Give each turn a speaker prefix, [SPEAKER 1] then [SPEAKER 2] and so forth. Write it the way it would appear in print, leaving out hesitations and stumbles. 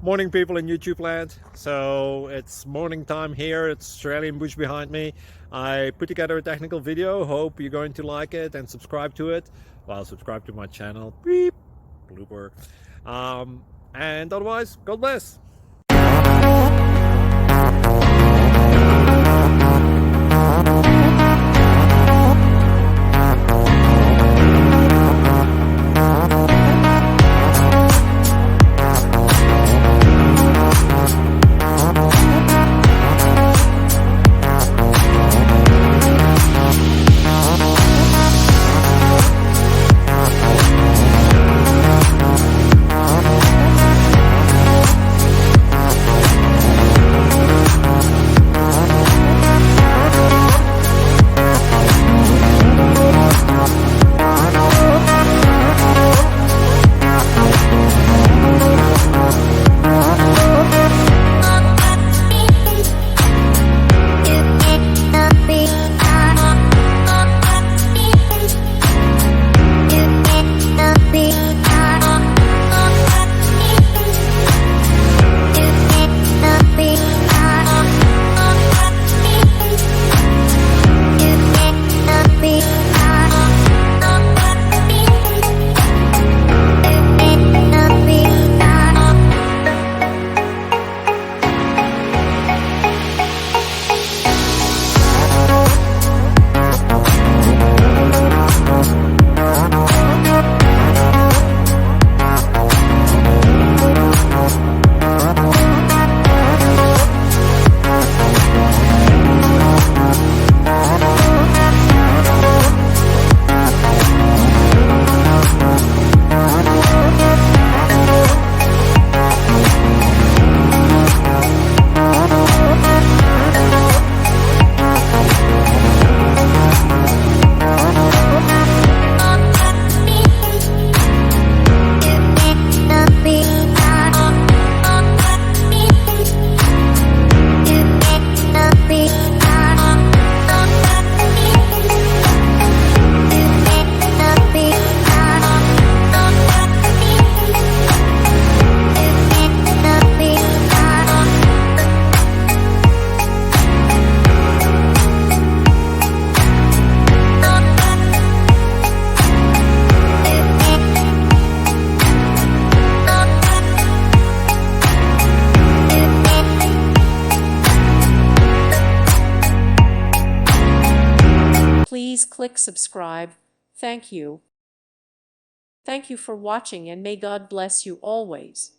[SPEAKER 1] Morning, people in YouTube land. So it's morning time here. It's Australian bush behind me. I put together a technical video. Hope you're going to like it and subscribe to it. Well, subscribe to my channel. Beep, blooper. And otherwise, God bless.
[SPEAKER 2] Please click subscribe. Thank you. Thank you for watching, and may God bless you always.